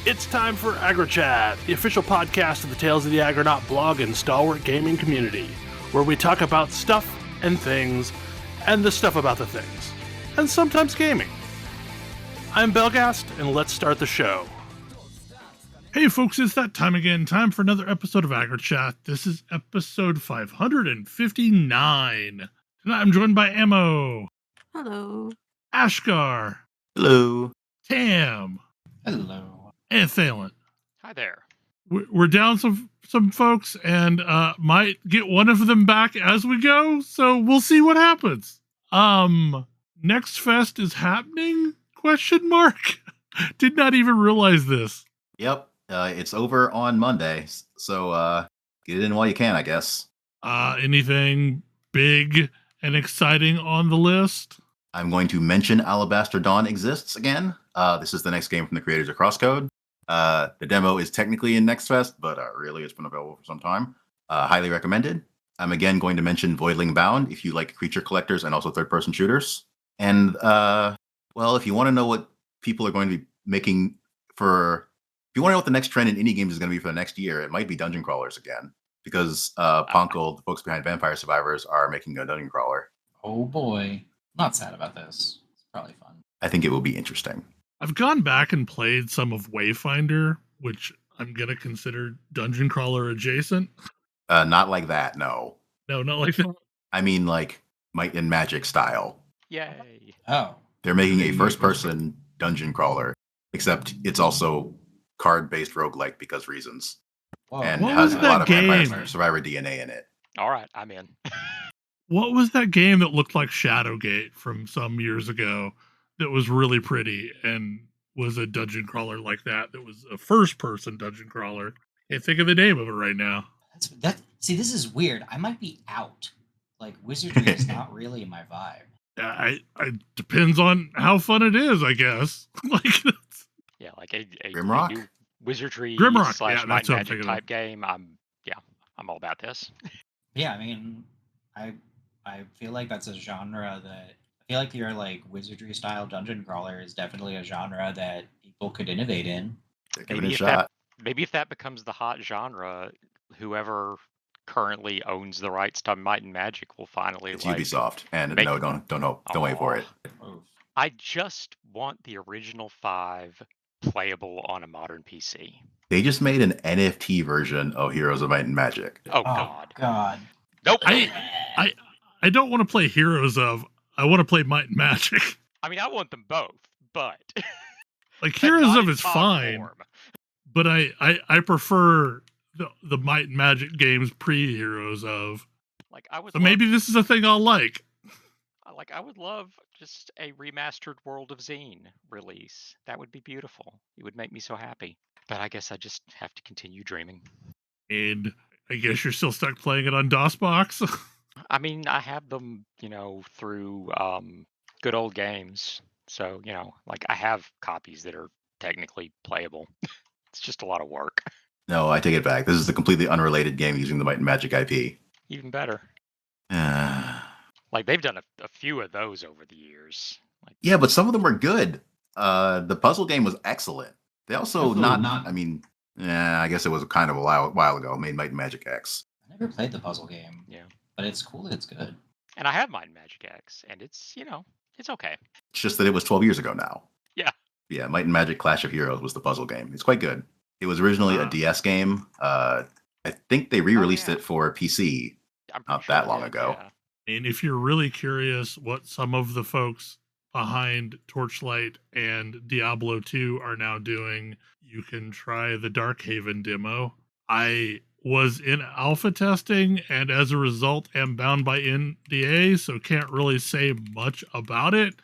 It's time for AggroChat, the official podcast of the Tales of the Aggronaut blog and stalwart gaming community, where we talk about stuff and things, and the stuff about the things, and sometimes gaming. I'm Belghast, and let's start the show. Hey folks, it's that time again. Time for another episode of AggroChat. This is episode 559. Tonight I'm joined by Ammo. Hello. Ashgar. Hello. Tam. Hello. And Thalen. Hi there. We're down some folks and might get one of them back as we go, so we'll see what happens. Nextfest is happening? ? Did not even realize this. Yep. It's over on Monday, so get it in while you can, I guess. Anything big and exciting on the list? I'm going to mention Alabaster Dawn exists again. This is the next game from the creators of Crosscode. The demo is technically in Nextfest, but really it's been available for some time. Highly recommended. I'm again going to mention Voidling Bound if you like creature collectors and also third-person shooters. And, well, if you want to know what people are going to be making for... If you want to know what the next trend in indie games is going to be for the next year, it might be dungeon crawlers again. Because Ponko, the folks behind Vampire Survivors, are making a dungeon crawler. Oh boy. Not sad about this. It's probably fun. I think it will be interesting. I've gone back and played some of Wayfinder, which I'm going to consider dungeon crawler adjacent. Not like that, no. No, not like that. I mean, like, Might and Magic style. Yay. Oh. They're making a first-person dungeon crawler, except it's also card-based roguelike because reasons. Whoa. And What has was a lot that of Vampire game? Survivor DNA in it. All right, I'm in. What was that game that looked like Shadowgate from some years ago that was really pretty and was a dungeon crawler like that? That was a first-person dungeon crawler. Can't think of the name of it right now. See, this is weird. I might be out. Like, wizardry is not really my vibe. I depends on how fun it is, I guess. Like, Yeah, like a Grimrock? new wizardry Grimrock, slash yeah, mind that's what I'm magic thinking type game. I'm all about this. Yeah, I mean, I feel like that's a genre that I feel like your like wizardry style dungeon crawler is definitely a genre that people could innovate in. Give it a shot. Maybe if that becomes the hot genre, whoever currently owns the rights to Might and Magic will finally It's like. Ubisoft. And make- no, don't wait for it. Oof. I just want the original 5 playable on a modern PC. They just made an NFT version of Heroes of Might and Magic. Oh God. God. Nope. I don't want to play Heroes of. I want to play Might and Magic. I mean, I want them both, but Like but Heroes not of in is top fine, form. but I prefer the Might and Magic games pre-Heroes of. Like I would. So maybe this is a thing I'll like. I would love just a remastered World of Zine release. That would be beautiful. It would make me so happy. But I guess I just have to continue dreaming. And I guess you're still stuck playing it on DOSBox. I mean, I have them, through good old games. So, like I have copies that are technically playable. It's just a lot of work. No, I take it back. This is a completely unrelated game using the Might and Magic IP. Even better. Uh, Like they've done a few of those over the years. Like, yeah, but some of them were good. The puzzle game was excellent. They also I guess it was kind of a while ago, made Might and Magic X. I never played the puzzle game. Yeah. But it's cool that it's good. and I have Might and Magic X, and it's it's okay. It's just that it was 12 years ago now. Yeah. Yeah, Might and Magic Clash of Heroes was the puzzle game. It's quite good. It was originally a DS game. I think they re-released yeah. it for PC I'm not pretty that sure long they- ago. yeah. And if you're really curious what some of the folks behind Torchlight and Diablo 2 are now doing, you can try the Darkhaven demo. I was in alpha testing and as a result am bound by NDA, so can't really say much about it.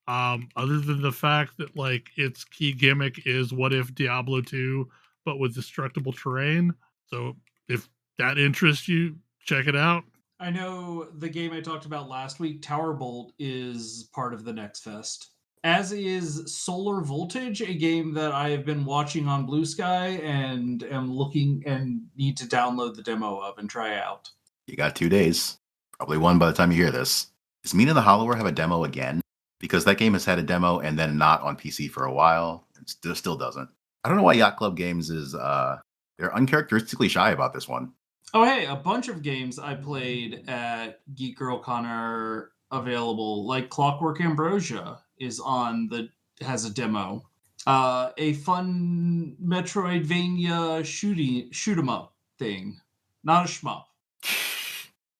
Other than the fact that like its key gimmick is what if Diablo 2 but with destructible terrain. So if that interests you, check it out. I know the game I talked about last week, Tower Bolt, is part of the Nextfest. As is Solar Voltage, a game that I have been watching on Blue Sky and am looking and need to download the demo of and try out. You got 2 days. Probably one by the time you hear this. Does Mina the Hollower have a demo again? Because that game has had a demo and then not on PC for a while. It still doesn't. I don't know why Yacht Club Games is they're uncharacteristically shy about this one. Oh, hey, a bunch of games I played at Geek Girl Con are available. Like Clockwork Ambrosia has a demo. A fun Metroidvania shoot 'em up thing, not a shmup.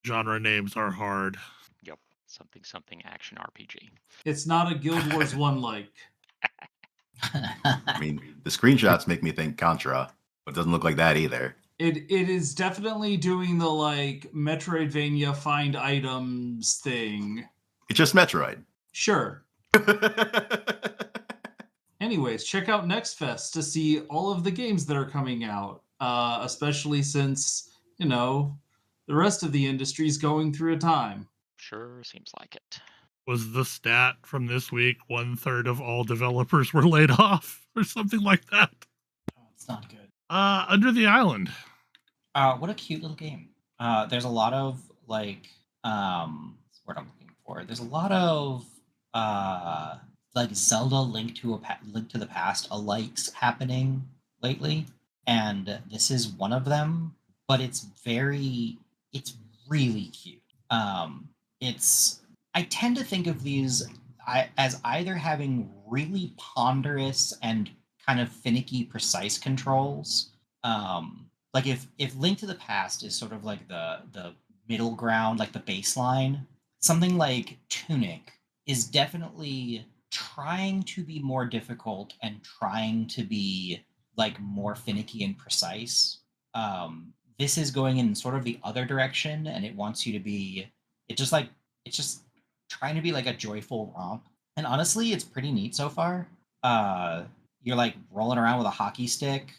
Genre names are hard. Yep. Something action RPG. It's not a Guild Wars 1 like. I mean, the screenshots make me think Contra, but it doesn't look like that either. It is definitely doing the like Metroidvania find items thing. It's just Metroid. Sure. Anyways, check out Nextfest to see all of the games that are coming out, especially since, the rest of the industry is going through a time. Sure seems like it. Was the stat from this week 1/3 of all developers were laid off or something like that? Oh, it's not good. Under the Island. What a cute little game. There's a lot of like what's the word I'm looking for. There's a lot of like Zelda Link to the Past alikes happening lately, and this is one of them. But it's really cute. I tend to think of these as either having really ponderous and kind of finicky, precise controls. Like if Link to the Past is sort of like the middle ground, like the baseline, something like Tunic is definitely trying to be more difficult and trying to be like more finicky and precise. This is going in sort of the other direction, and it wants you to be. It's just trying to be like a joyful romp. And honestly, it's pretty neat so far. You're like rolling around with a hockey stick.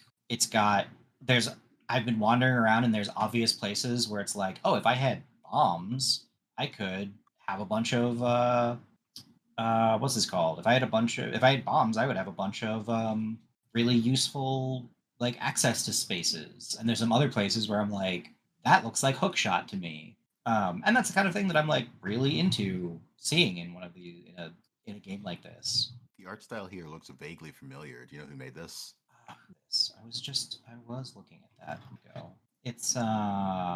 I've been wandering around, and there's obvious places where it's like, oh, if I had bombs, I could have a bunch of what's this called? If I had bombs, I would have a bunch of really useful like access to spaces. And there's some other places where I'm like, that looks like hookshot to me. And that's the kind of thing that I'm like really into seeing in one of these in a game like this. The art style here looks vaguely familiar. Do you know who made this? I was looking at that. Go. It's Slime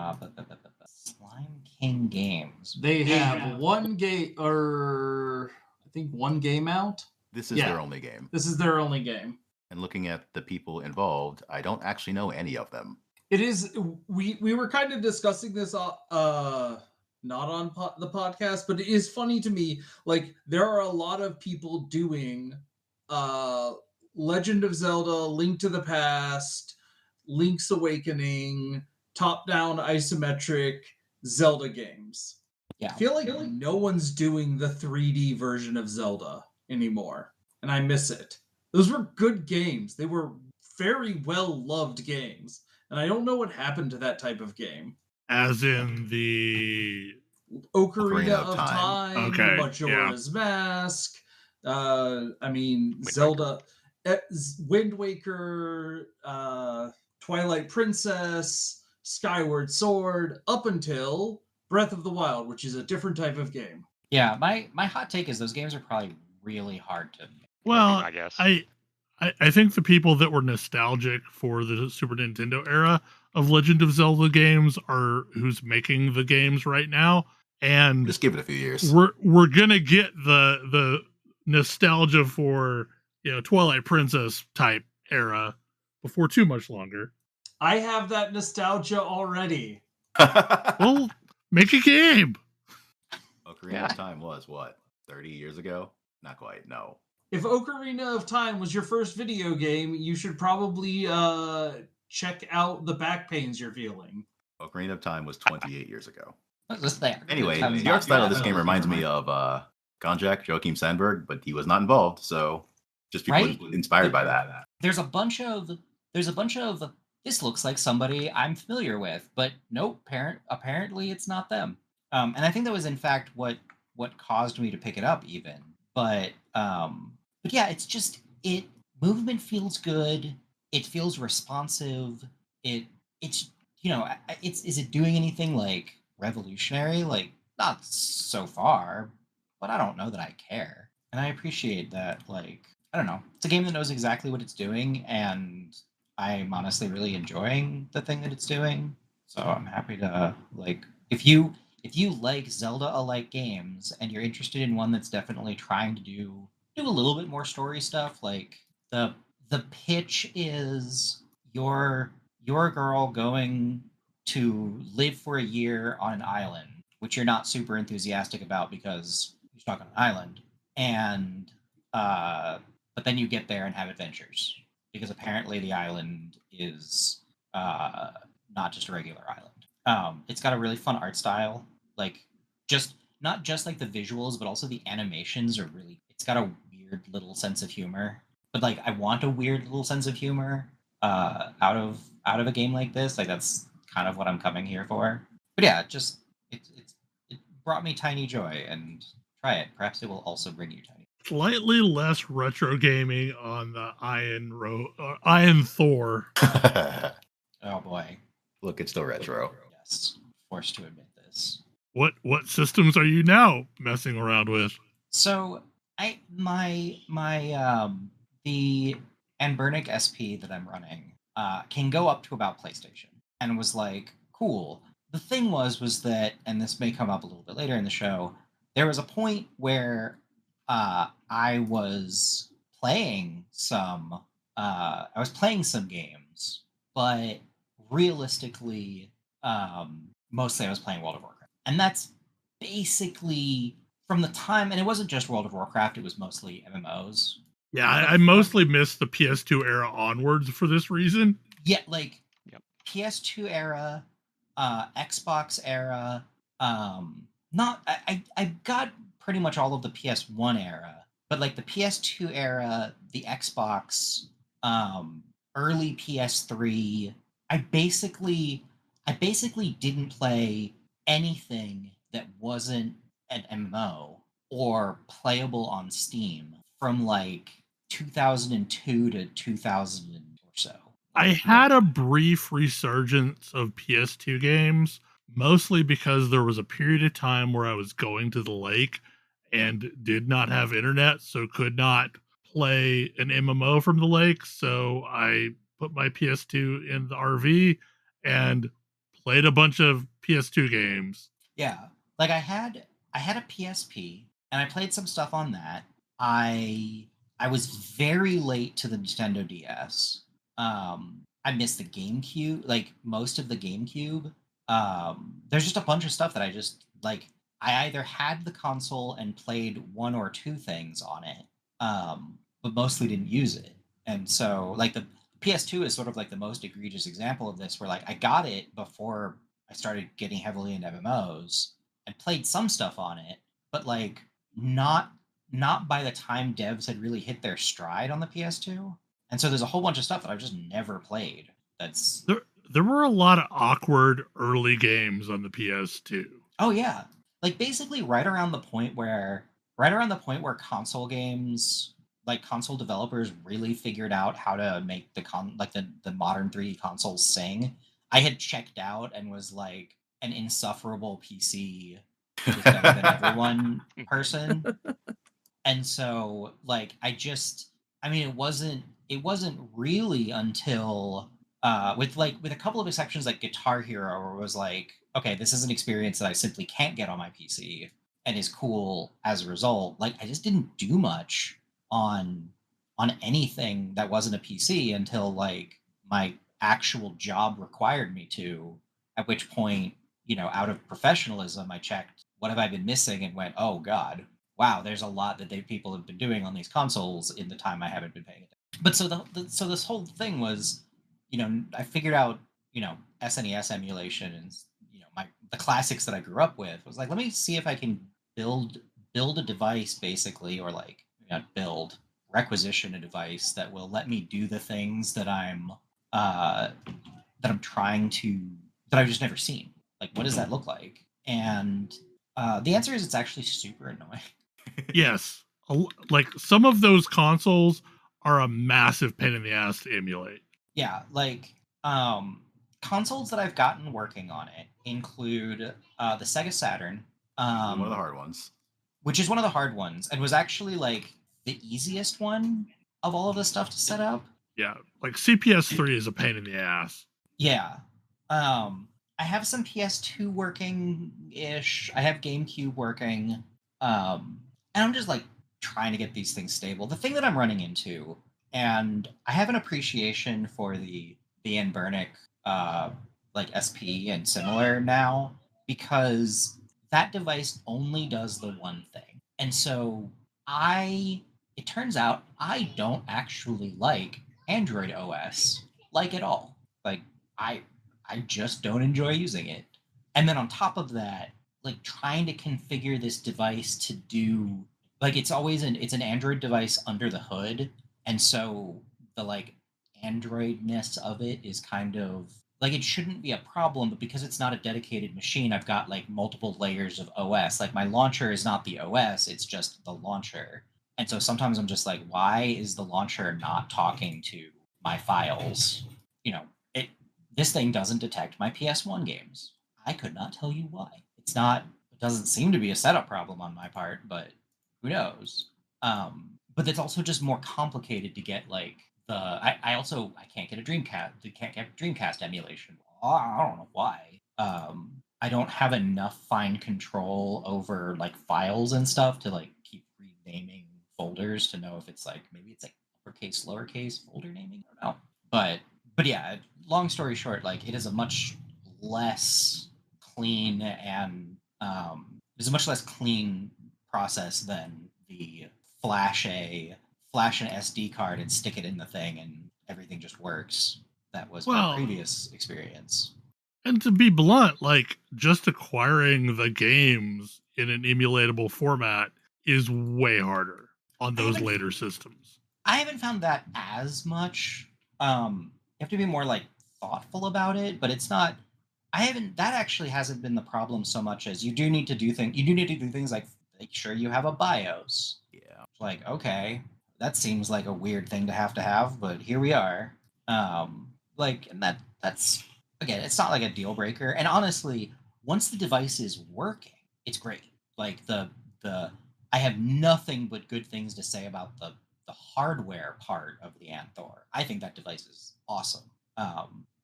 King Games. They have one game, or I think one game out. This is their only game. This is their only game. And looking at the people involved, I don't actually know any of them. It is. We were kind of discussing this, not on the podcast, but it is funny to me. Like there are a lot of people doing, Legend of Zelda, Link to the Past, Link's Awakening, top-down isometric Zelda games. Yeah. I feel like no one's doing the 3D version of Zelda anymore, and I miss it. Those were good games. They were very well-loved games, and I don't know what happened to that type of game. As in the Ocarina of Time, okay, Majora's Mask, Wind Zelda, Wind Waker, Twilight Princess, Skyward Sword, up until Breath of the Wild, which is a different type of game. Yeah, my hot take is those games are probably really hard to make. Well, I guess. I think the people that were nostalgic for the Super Nintendo era of Legend of Zelda games are who's making the games right now, and Just give it a few years. We're gonna get the nostalgia for Twilight Princess type era before too much longer. I have that nostalgia already. Well, make a game. Ocarina of Time was what, 30 years ago? Not quite. No. If Ocarina of Time was your first video game, you should probably check out the back pains you're feeling. Ocarina of Time was 28 years ago. What's this there? Anyway, the art style of this game reminds me of Gonjak, Joachim Sandberg, but he was not involved, so just people inspired by that. There's a bunch of this looks like somebody I'm familiar with, but nope, apparently it's not them. And I think that was in fact what caused me to pick it up even. But yeah, it's just movement feels good. It feels responsive. Is it doing anything like revolutionary? Like not so far, but I don't know that I care. And I appreciate that like I don't know. It's a game that knows exactly what it's doing, and I'm honestly really enjoying the thing that it's doing. So I'm happy to like if you like Zelda-alike games and you're interested in one that's definitely trying to do a little bit more story stuff, like the the pitch is your girl going to live for a year on an island, which you're not super enthusiastic about because you're stuck on an island, and but then you get there and have adventures because apparently the island is uh, not just a regular island. It's got a really fun art style, like just not just like the visuals, but also the animations are really. It's got a weird little sense of humor, but like I want a weird little sense of humor out of a game like this. Like that's kind of what I'm coming here for. But yeah, just it brought me tiny joy, and try it. Perhaps it will also bring you tiny. Slightly less retro gaming on the Ayn Thor. Oh boy, Look, it's still retro. yes, forced to admit this. What systems are you now messing around with? So I my the Anbernic SP that I'm running can go up to about PlayStation, and was like cool. The thing was that, and this may come up a little bit later in the show. There was a point where I was playing some games, but realistically, mostly I was playing World of Warcraft, and that's basically from the time, and it wasn't just World of Warcraft, it was mostly MMOs. Yeah, I mostly missed the PS2 era onwards for this reason. Yeah, like Yep. PS2 era, Xbox era, not I got pretty much all of the PS1 era, but like the PS2 era, the Xbox, early PS3, I basically didn't play anything that wasn't an MMO or playable on Steam from like 2002 to 2000 or so. I had a brief resurgence of PS2 games, mostly because there was a period of time where I was going to the lake and did not have internet, so could not play an MMO from the lake. So I put my PS2 in the RV and played a bunch of PS2 games. Yeah, like I had a PSP and I played some stuff on that. I was very late to the Nintendo DS. I missed the GameCube, like most of the GameCube. There's just a bunch of stuff that I just like. I either had the console and played one or two things on it, but mostly didn't use it. And so, like the PS2 is sort of like the most egregious example of this, where like I got it before I started getting heavily into MMOs and played some stuff on it, but like not by the time devs had really hit their stride on the PS2. And so there's a whole bunch of stuff that I've just never played. That's There were a lot of awkward early games on the PS2. oh yeah, like basically right around the point where console games, like console developers really figured out how to make the modern 3D consoles sing. I had checked out and was like an insufferable PC is better than everyone person. And so like I mean it wasn't really until with a couple of exceptions like Guitar Hero, where it was like, okay, this is an experience that I simply can't get on my PC and is cool as a result. Like I just didn't do much on anything that wasn't a PC until like my actual job required me to, at which point, out of professionalism, I checked what have I been missing and went, oh God, wow, there's a lot that people have been doing on these consoles in the time I haven't been paying attention. But so this whole thing was, I figured out, SNES emulation and the classics that I grew up with. I was like, let me see if I can build a device basically, or like not build, requisition a device that will let me do the things that I'm trying to, that I've just never seen. Like, what does that look like? And the answer is it's actually super annoying. Yes. Like some of those consoles are a massive pain in the ass to emulate. Yeah, like consoles that I've gotten working on it include the Sega Saturn, One of the hard ones. which is one of the hard ones, and was actually like the easiest one of all of this stuff to set up. Yeah, like CPS3 is a pain in the ass. Yeah. I have some PS2 working-ish. I have GameCube working. And I'm just like trying to get these things stable. The thing that I'm running into, and I have an appreciation for the Ian Bernick like SP and similar now, because that device only does the one thing. And so it turns out I don't actually like Android OS like at all. Like I just don't enjoy using it. And then on top of that, like trying to configure this device to do like it's an Android device under the hood, and so the like Androidness of it is kind of like it shouldn't be a problem, but because it's not a dedicated machine, I've got like multiple layers of OS. Like my launcher is not the OS, it's just the launcher. And so sometimes I'm just like, why is the launcher not talking to my files? You know, this thing doesn't detect my PS1 games. I could not tell you why. It doesn't seem to be a setup problem on my part, but who knows? But it's also just more complicated to get like I can't get a Dreamcast. I can't get Dreamcast emulation. I don't know why. I don't have enough fine control over like files and stuff to like keep renaming folders to know if it's like maybe it's like uppercase, lowercase folder naming. I don't know. But yeah, long story short, like it is a much less clean and it's a much less clean process than the flash an SD card and stick it in the thing and everything just works. That was my previous experience. And to be blunt, like just acquiring the games in an emulatable format is way harder on those later systems. I haven't found that as much. You have to be more like thoughtful about it, but it's not. That actually hasn't been the problem so much as you do need to do things like make sure you have a BIOS. Yeah. Like, okay, that seems like a weird thing to have, but here we are. And that's again, it's not like a deal breaker. And honestly, once the device is working, it's great. Like I have nothing but good things to say about the hardware part of the Ayn Thor. I think that device is awesome.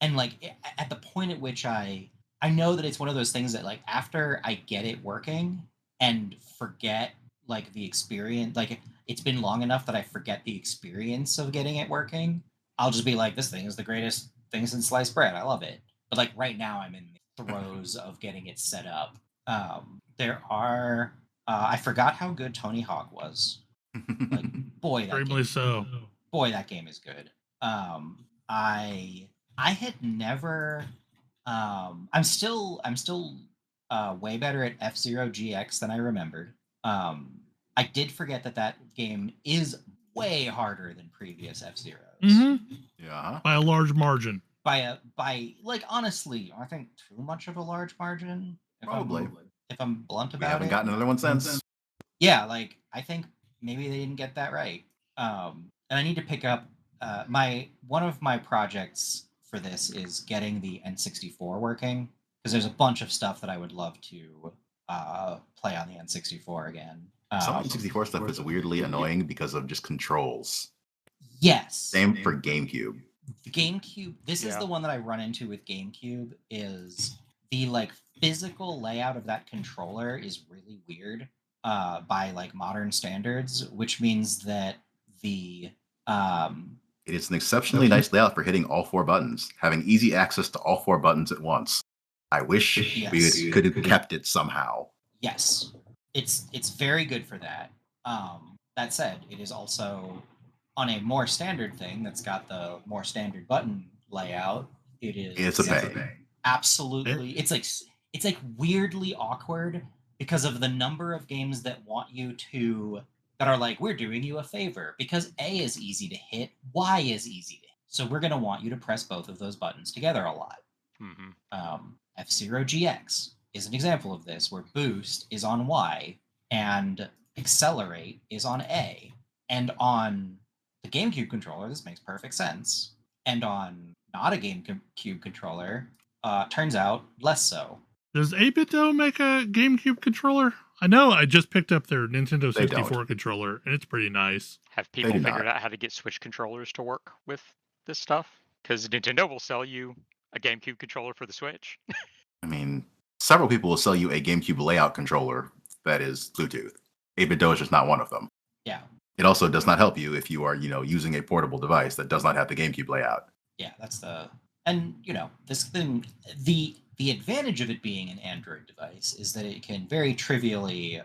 And like at the point at which I know that it's one of those things that like after I get it working and forget like the experience, like it's been long enough that I forget the experience of getting it working, I'll just be like, this thing is the greatest thing since sliced bread. I love it. But like right now I'm in the throes of getting it set up. There are I forgot how good Tony Hawk was. Like boy, that game is good. I had never. I'm still way better at F-Zero GX than I remembered. I did forget that game is way harder than previous F-Zeros. Mm-hmm. Yeah. By a large margin. By like honestly, I think too much of a large margin. Probably. If I'm blunt about it. We haven't gotten another one since. Yeah, like I think maybe they didn't get that right. And I need to pick up one of my projects for this is getting the N64 working, because there's a bunch of stuff that I would love to play on the N64 again. Some N64 stuff is weirdly annoying because of just controls. Yes. Same for GameCube. The GameCube, this is the one that I run into with GameCube, is the like physical layout of that controller is really weird by like modern standards, which means that it is an exceptionally nice layout for hitting all four buttons, having easy access to all four buttons at once. I wish we could have kept it somehow. Yes, it's very good for that. That said, it is also on a more standard thing that's got the more standard button layout. It's a pain. Absolutely, it's like weirdly awkward because of the number of games that want you to. That are like, we're doing you a favor because A is easy to hit, Y is easy to hit. So we're going to want you to press both of those buttons together a lot. Mm-hmm. F-Zero GX is an example of this, where boost is on Y and accelerate is on A. And on the GameCube controller, this makes perfect sense. And on not a GameCube controller, turns out less so. Does 8BitDo make a GameCube controller? I know. I just picked up their Nintendo They 64 don't. controller, and it's pretty nice. Have They people do figured not. out how to get Switch controllers to work with this stuff? Because Nintendo will sell you a GameCube controller for the Switch. I mean, several people will sell you a GameCube layout controller that is Bluetooth. 8BitDo is just not one of them. Yeah. It also does not help you if you are, using a portable device that does not have the GameCube layout. Yeah, that's and this thing, the advantage of it being an Android device is that it can very trivially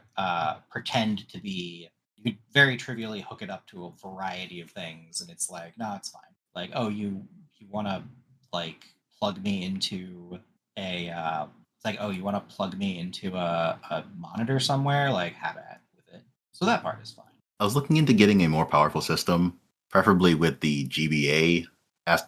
pretend to be. You could very trivially hook it up to a variety of things, and it's like, no, it's fine. Like, oh, you want to like plug me into a it's like, oh, you want to plug me into a monitor somewhere, like, have at with it. So that part is fine. I was looking into getting a more powerful system, preferably with the GBA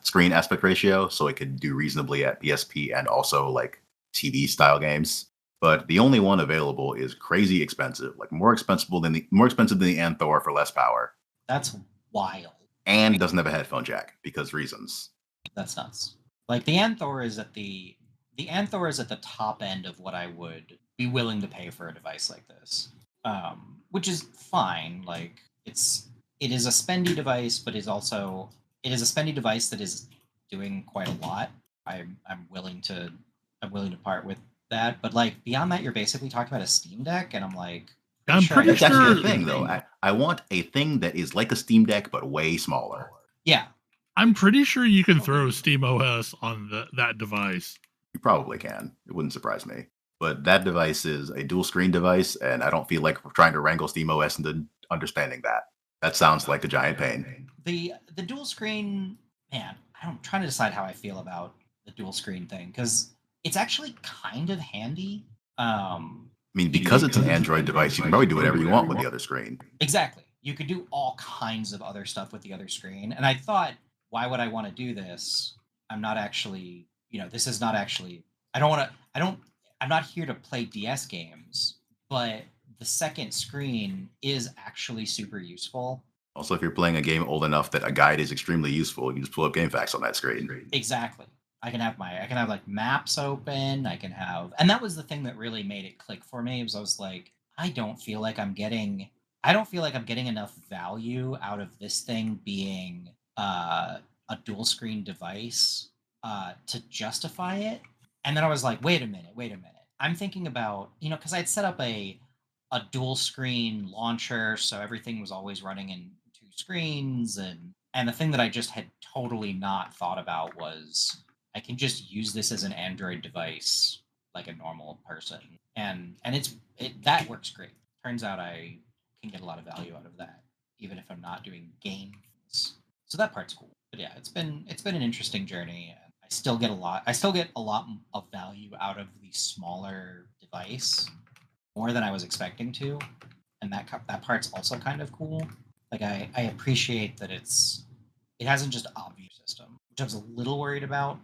screen aspect ratio, so it could do reasonably at PSP and also like TV style games. But the only one available is crazy expensive, like more expensive than the Ayn Thor for less power, That's wild. and doesn't have a headphone jack because reasons. That's nuts. Like the Ayn Thor is at the Ayn Thor is at the top end of what I would be willing to pay for a device like this, which is fine. Like it is a spendy device, but it is a spendy device that is doing quite a lot. I'm willing to part with that, but like beyond that, you're basically talking about a Steam Deck, and I'm like, I'm pretty That's actually sure. the thing, though. I want a thing that is like a Steam Deck but way smaller. Yeah, I'm pretty sure you can throw SteamOS on that device. You probably can. It wouldn't surprise me. But that device is a dual screen device, and I don't feel like we're trying to wrangle SteamOS into understanding that. That sounds like a giant pain. the dual screen, man. I'm trying to decide how I feel about the dual screen thing because it's actually kind of handy. I mean, because it's an Android device, you can probably do whatever you want with the other screen. Exactly. You could do all kinds of other stuff with the other screen. And I thought, why would I want to do this? I'm not actually, this is not actually, I'm not here to play DS games, but the second screen is actually super useful. Also, if you're playing a game old enough that a guide is extremely useful, you can just pull up GameFAQs on that screen. Exactly. I can have like maps open. And that was the thing that really made it click for me. Was I was like, I don't feel like I'm getting enough value out of this thing being a dual screen device to justify it. And then I was like, wait a minute. I'm thinking about, because I'd set up a dual screen launcher, so everything was always running in two screens, and the thing that I just had totally not thought about was I can just use this as an Android device like a normal person, and that works great. Turns out I can get a lot of value out of that, even if I'm not doing games. So that part's cool. But yeah, it's been an interesting journey. I still get a lot of value out of the smaller device, more than I was expecting to, and that part's also kind of cool. Like I appreciate that it hasn't just obvious system, which I was a little worried about,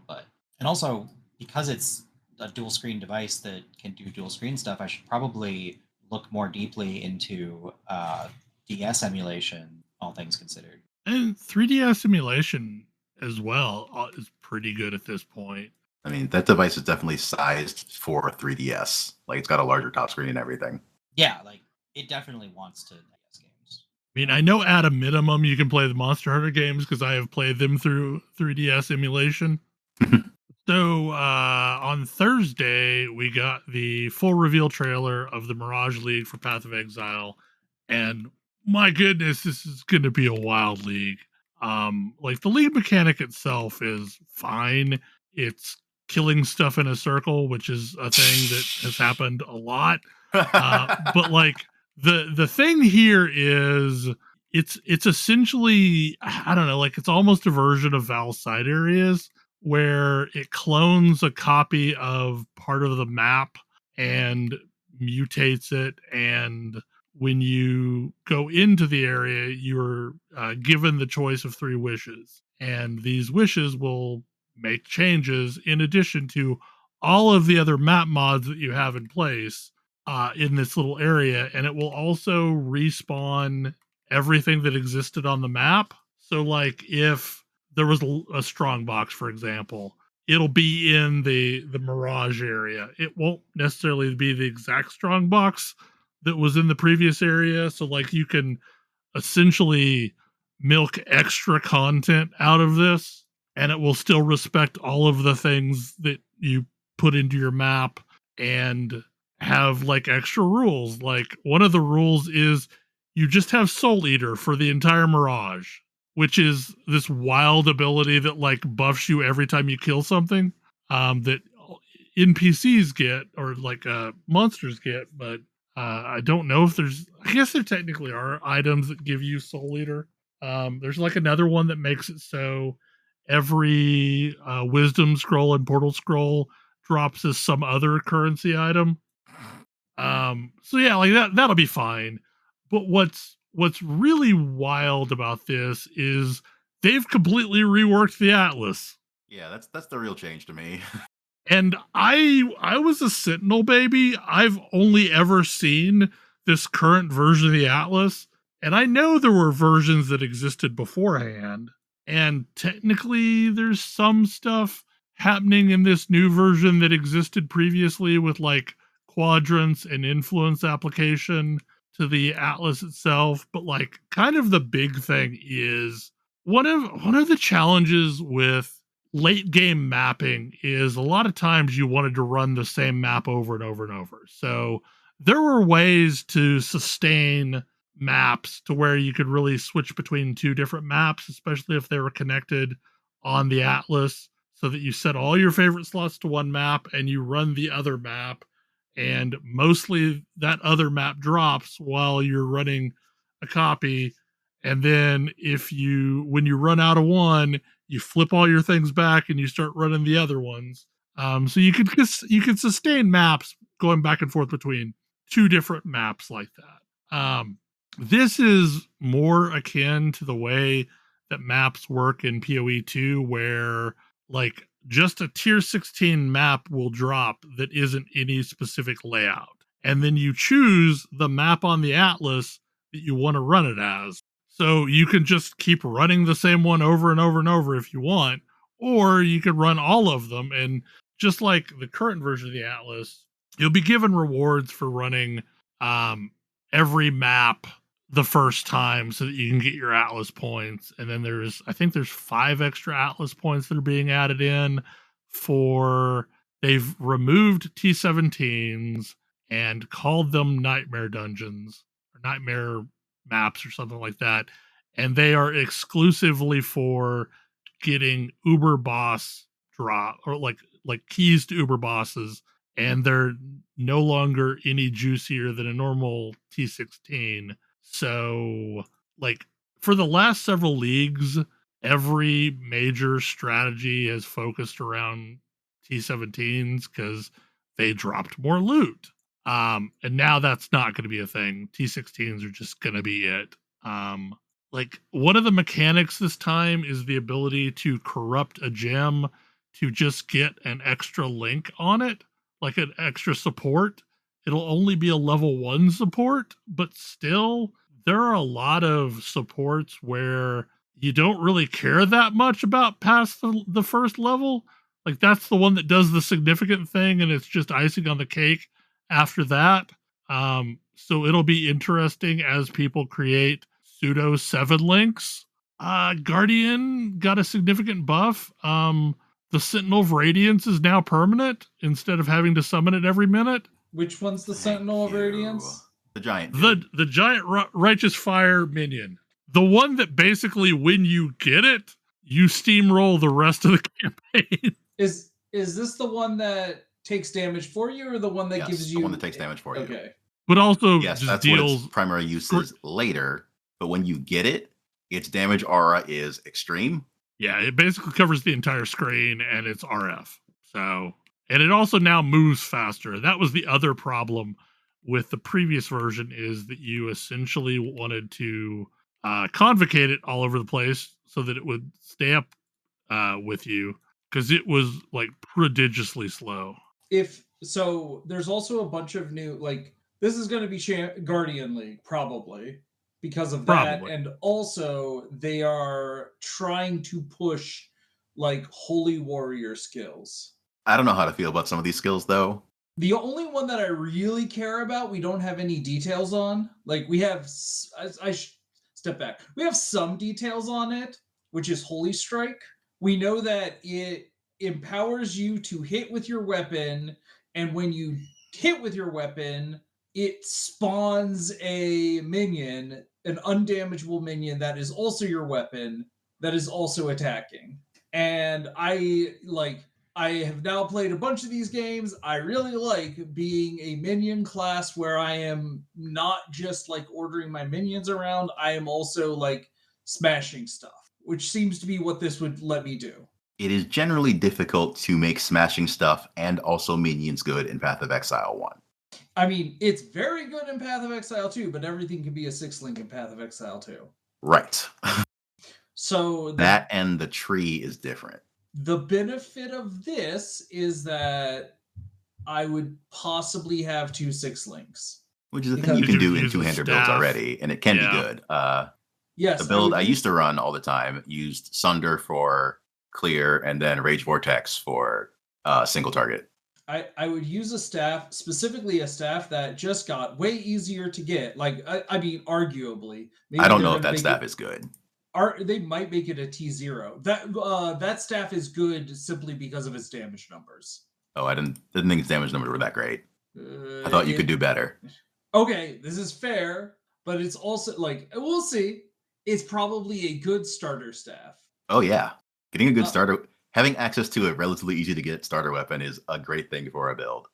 and also because it's a dual screen device that can do dual screen stuff, I should probably look more deeply into DS emulation, all things considered. And 3DS emulation as well is pretty good at this point. I mean, that device is definitely sized for a 3DS. Like, it's got a larger top screen and everything. Yeah, like, it definitely wants to DS games. I mean, I know at a minimum you can play the Monster Hunter games because I have played them through 3DS emulation. So on Thursday, we got the full reveal trailer of the Mirage League for Path of Exile. And my goodness, this is going to be a wild league. Like, the league mechanic itself is fine. It's killing stuff in a circle, which is a thing that has happened a lot. But like the thing here is it's essentially, I don't know, like it's almost a version of Val side areas where it clones a copy of part of the map and mutates it, and when you go into the area, you're given the choice of 3 wishes, and these wishes will make changes in addition to all of the other map mods that you have in place in this little area, and it will also respawn everything that existed on the map. So like if there was a strong box, for example, it'll be in the Mirage area. It won't necessarily be the exact strong box that was in the previous area. So like you can essentially milk extra content out of this, and it will still respect all of the things that you put into your map and have like extra rules. Like one of the rules is you just have Soul Eater for the entire Mirage, which is this wild ability that like buffs you every time you kill something, that NPCs get or like monsters get, but I don't know if there's. I guess there technically are items that give you Soul Eater. There's like another one that makes it so every Wisdom Scroll and Portal Scroll drops as some other currency item. So yeah, like that'll be fine. But what's really wild about this is they've completely reworked the Atlas. Yeah, that's the real change to me. And I was a Sentinel baby. I've only ever seen this current version of the Atlas, and I know there were versions that existed beforehand. And technically, there's some stuff happening in this new version that existed previously with like quadrants and influence application to the Atlas itself. But like, kind of the big thing is one of the challenges with late game mapping is a lot of times you wanted to run the same map over and over and over. So there were ways to sustain maps to where you could really switch between two different maps, especially if they were connected on the Atlas, so that you set all your favorite slots to one map and you run the other map, and mostly that other map drops while you're running a copy. And then when you run out of one, you flip all your things back and you start running the other ones. So you could sustain maps going back and forth between two different maps like that. This is more akin to the way that maps work in PoE 2, where like just a tier 16 map will drop that isn't any specific layout. And then you choose the map on the Atlas that you want to run it as. So you can just keep running the same one over and over and over if you want, or you could run all of them. And just like the current version of the Atlas, you'll be given rewards for running every map the first time so that you can get your Atlas points. And then I think there's 5 extra Atlas points that are being added in they've removed T17s and called them Nightmare Dungeons or Nightmare Maps or something like that, and they are exclusively for getting Uber boss drop or like keys to Uber bosses, and they're no longer any juicier than a normal T16. So like for the last several leagues, every major strategy has focused around T17s because they dropped more loot. And now that's not going to be a thing. T16s are just going to be it. Like one of the mechanics this time is the ability to corrupt a gem to just get an extra link on it, like an extra support. It'll only be a level 1 support, but still there are a lot of supports where you don't really care that much about past the first level. Like that's the one that does the significant thing, and it's just icing on the cake after that. So it'll be interesting as people create pseudo 7 links. Guardian got a significant buff. The Sentinel of Radiance is now permanent instead of having to summon it every minute. Which one's the Sentinel of Radiance? The giant. The giant righteous fire minion. The one that basically, when you get it, you steamroll the rest of the campaign. Is this the one that takes damage for you, or the one that gives you the one that takes damage for you? Okay. But also yes, just that's deals what its primary use is later. But when you get it, its damage aura is extreme. Yeah, it basically covers the entire screen, and it's RF. So, and it also now moves faster. That was the other problem with the previous version, is that you essentially wanted to convocate it all over the place so that it would stay up with you, because it was like prodigiously slow. There's also a bunch of new, like, this is going to be Guardian League probably because of that, and also they are trying to push like Holy Warrior skills. I don't know how to feel about some of these skills though, The only one that I really care about, we don't have any details on. Like, we have, step back. We have some details on it, which is Holy Strike. We know that it empowers you to hit with your weapon, and when you hit with your weapon, it spawns a minion, an undamageable minion that is also your weapon, that is also attacking. And I have now played a bunch of these games. I really like being a minion class where I am not just like ordering my minions around, I am also like smashing stuff, which seems to be what this would let me do. It is generally difficult to make smashing stuff and also minions good in Path of Exile 1. I mean, it's very good in Path of Exile 2, but everything can be a 6-link in Path of Exile 2. Right. So that and the tree is different. The benefit of this is that I would possibly have 2 6-links. Which is a thing you can do in two-hander builds already, and it can be good. Yes, the build I used to run all the time used Sunder for clear and then Rage Vortex for single target. I would use a staff, specifically a staff that just got way easier to get. Like, I mean, arguably. I don't know if that staff is good. They might make it a T0. That staff is good simply because of its damage numbers. Oh, I didn't think its damage numbers were that great. I thought you could do better. Okay, this is fair, but it's also like, we'll see. It's probably a good starter staff. Oh yeah, getting a good starter, having access to a relatively easy to get starter weapon is a great thing for a build.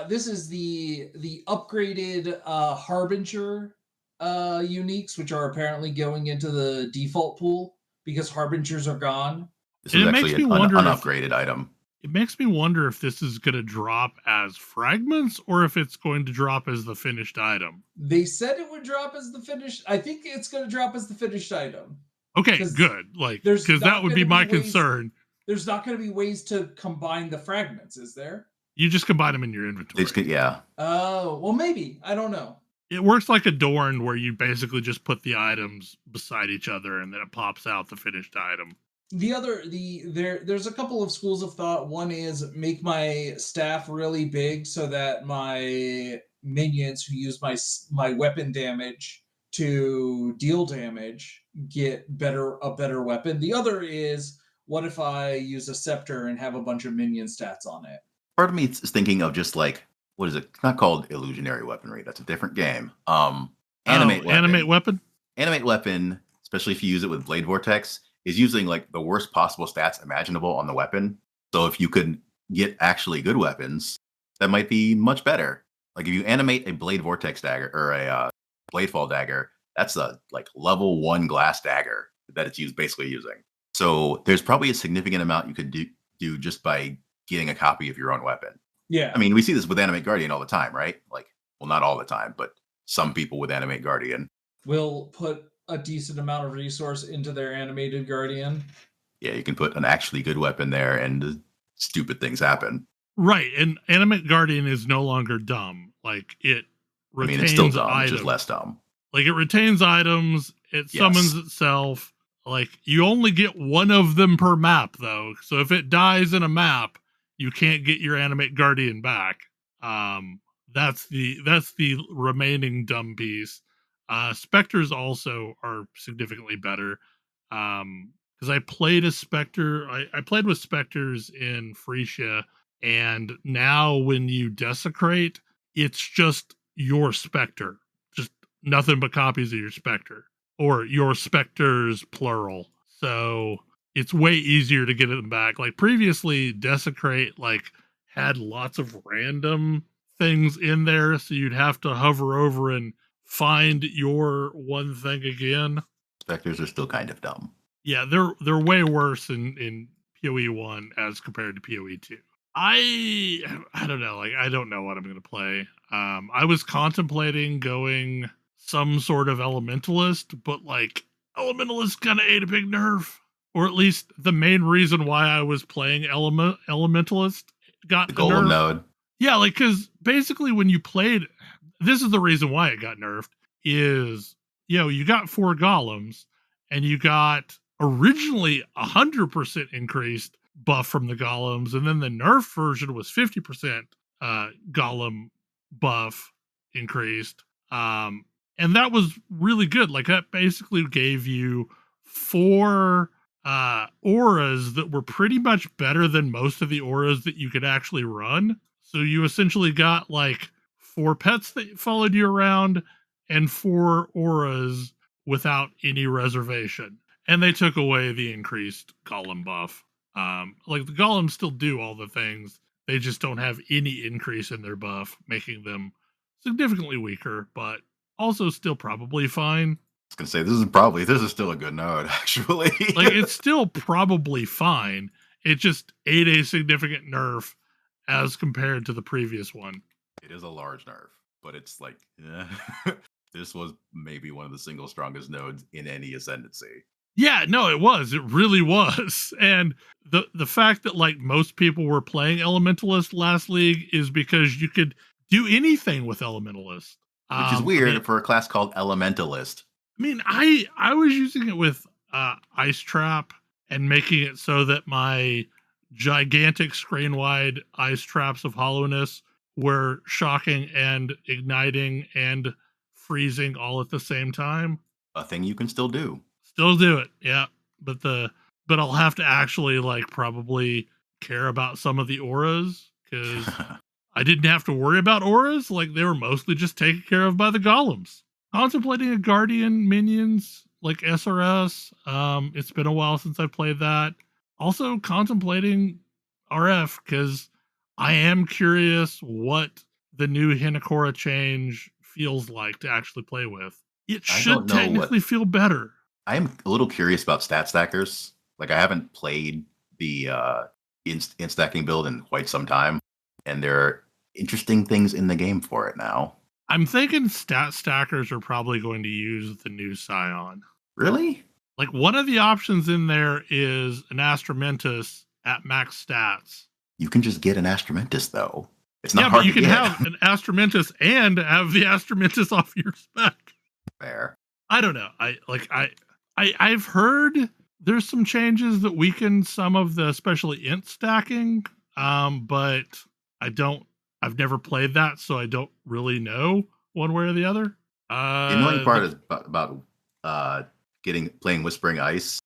This is the upgraded Harbinger uniques, which are apparently going into the default pool because Harbingers are gone. This is actually an unupgraded item. It makes me wonder if this is going to drop as fragments or if it's going to drop as the finished item. They said it would drop as the finished. I think it's going to drop as the finished item. Okay, good. Like, because that would be my concern. There's not going to be ways to combine the fragments, is there? You just combine them in your inventory. Yeah. Oh, well, maybe. I don't know. It works like Adorn, where you basically just put the items beside each other and then it pops out the finished item. There's a couple of schools of thought. One is make my staff really big so that my minions who use my weapon damage to deal damage get a better weapon. The other is, what if I use a scepter and have a bunch of minion stats on it? Part of me is thinking of just like, what is it? It's not called illusionary weaponry. That's a different game. Animate weapon. Animate weapon, especially if you use it with Blade Vortex, is using like the worst possible stats imaginable on the weapon. So if you could get actually good weapons, that might be much better. Like if you animate a Blade Vortex dagger or a Bladefall dagger, that's a like level 1 glass dagger that it's basically using. So there's probably a significant amount you could do just by getting a copy of your own weapon. Yeah. I mean, we see this with Animate Guardian all the time, right? Like, well, not all the time, but some people with Animate Guardian will put a decent amount of resource into their animated Guardian. Yeah, you can put an actually good weapon there and stupid things happen. Right, and Animate Guardian is no longer dumb. Like, it retains it's still dumb, items. just less dumb. Like, it retains items, it summons itself. Like, you only get one of them per map, though. So if it dies in a map, you can't get your Animate Guardian back. That's the remaining dumb piece. Spectres also are significantly better. Because I played a Spectre. I played with Spectres in Frisia, and now when you desecrate, it's just your Spectre. Just nothing but copies of your Spectre. Or your Spectres, plural. So it's way easier to get them back. Like previously, Desecrate had lots of random things in there, so you'd have to hover over and find your one thing again. Spectres are still kind of dumb. Yeah, they're way worse in PoE 1 as compared to PoE 2. I don't know. I don't know what I'm going to play. I was contemplating going some sort of Elementalist, but Elementalist kind of ate a big nerf. Or at least the main reason why I was playing Elementalist got the Golem node. Yeah, because basically when you played, this is the reason why it got nerfed, is, you got 4 golems, and you got originally 100% increased buff from the golems, and then the nerf version was 50% golem buff increased. And that was really good. Like that basically gave you 4 auras that were pretty much better than most of the auras that you could actually run. So you essentially got like 4 pets that followed you around and 4 auras without any reservation. And they took away the increased golem buff. Like the golems still do all the things. They just don't have any increase in their buff, making them significantly weaker, but also still probably fine. I was gonna say this is still a good node, actually. Like it's still probably fine. It just ate a significant nerf as compared to the previous one. It is a large nerf, but it's like this was maybe one of the single strongest nodes in any ascendancy. Yeah, no, it was. It really was. And the fact that like most people were playing Elementalist last league is because you could do anything with Elementalist. Which is weird for a class called Elementalist. I mean, I was using it with Ice Trap and making it so that my gigantic screen-wide ice traps of hollowness were shocking and igniting and freezing all at the same time. A thing you can still do. Still do it, yeah. But I'll have to actually like probably care about some of the auras because I didn't have to worry about auras. Like they were mostly just taken care of by the golems. Contemplating a Guardian minions like SRS. It's been a while since I played that. Also contemplating RF because I am curious what the new Hinakora change feels like to actually play with. It should technically feel better. I am a little curious about stat stackers. Like I haven't played the in-stacking build in quite some time, and there are interesting things in the game for it now. I'm thinking stat stackers are probably going to use the new Scion. Really? Like one of the options in there is an Astramentus at max stats. You can just get an Astramentus though. It's not hard but you to can get. have an Astramentus and have the Astramentus off your spec. Fair. I don't know. I've heard there's some changes that weaken some of the especially int stacking. But I've never played that, so I don't really know one way or the other. The annoying part is about playing Whispering Ice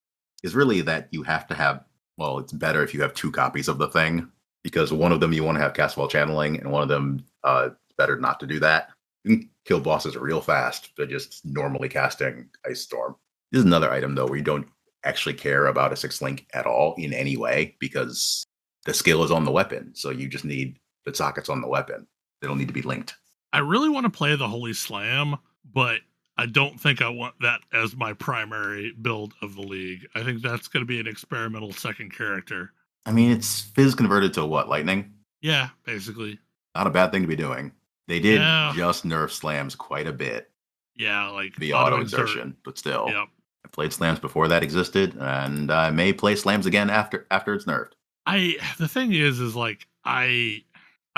is really that you have to have, well, it's better if you have 2 copies of the thing, because one of them you want to have cast while channeling, and one of them it's better not to do that. You can kill bosses real fast by just normally casting Ice Storm. This is another item, though, where you don't actually care about a 6-link at all in any way, because the skill is on the weapon, so you just need the sockets on the weapon. They don't need to be linked. I really want to play the Holy Slam, but I don't think I want that as my primary build of the league. I think that's going to be an experimental second character. I mean, it's Fizz converted to what, Lightning? Yeah, basically. Not a bad thing to be doing. They did just nerf slams quite a bit. Yeah, like the auto exertion, but still. Yep. I played slams before that existed, and I may play slams again after it's nerfed. The thing is like I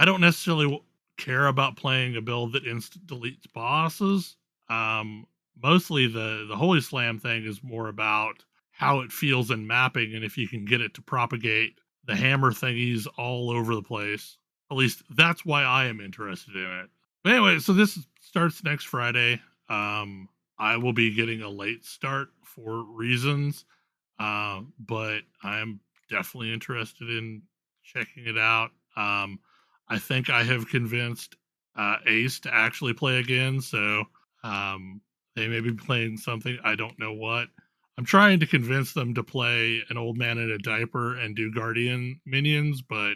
don't necessarily care about playing a build that instant deletes bosses. Mostly the Holy Slam thing is more about how it feels in mapping, and if you can get it to propagate the hammer thingies all over the place. At least that's why I am interested in it. But anyway, so this starts next Friday. I will be getting a late start for reasons, but I'm definitely interested in checking it out. I think I have convinced Ace to actually play again, so they may be playing something. I don't know what. I'm trying to convince them to play an old man in a diaper and do Guardian minions, but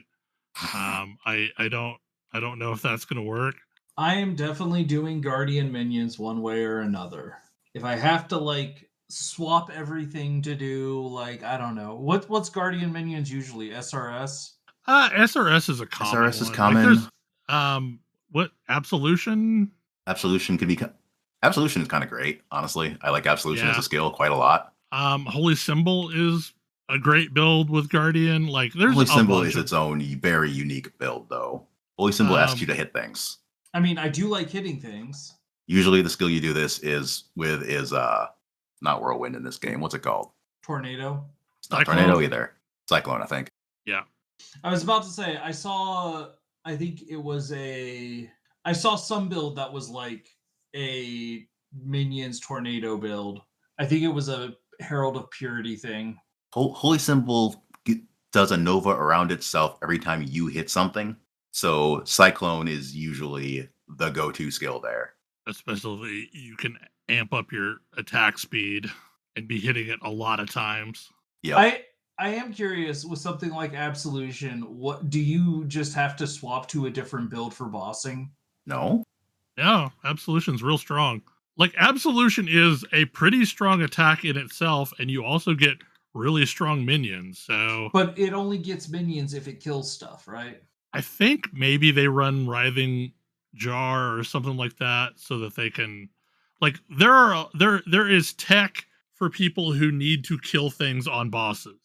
I don't know if that's going to work. I am definitely doing Guardian minions one way or another. If I have to like swap everything to do like I don't know what's Guardian minions usually SRS. SRS is a common. SRS is common. Like what Absolution? Absolution is kind of great, honestly. I like Absolution as a skill quite a lot. Holy Symbol is a great build with Guardian. Like there's Holy Symbol is its own very unique build, though. Holy Symbol asks you to hit things. I mean, I do like hitting things. Usually, the skill you do this is not Whirlwind in this game. What's it called? Tornado. It's not Tornado either. Cyclone, I think. Yeah. I was about to say I saw I think it was I saw some build that was like a minions tornado build. I think it was a Herald of Purity thing. Holy Symbol does a nova around itself every time you hit something. So Cyclone is usually the go-to skill there. Especially you can amp up your attack speed and be hitting it a lot of times. Yeah. I am curious with something like Absolution, what do you just have to swap to a different build for bossing? No. No, Absolution's real strong. Like Absolution is a pretty strong attack in itself, and you also get really strong minions. So, but it only gets minions if it kills stuff, right? I think maybe they run Writhing Jar or something like that, so that they can, like, there is tech for people who need to kill things on bosses.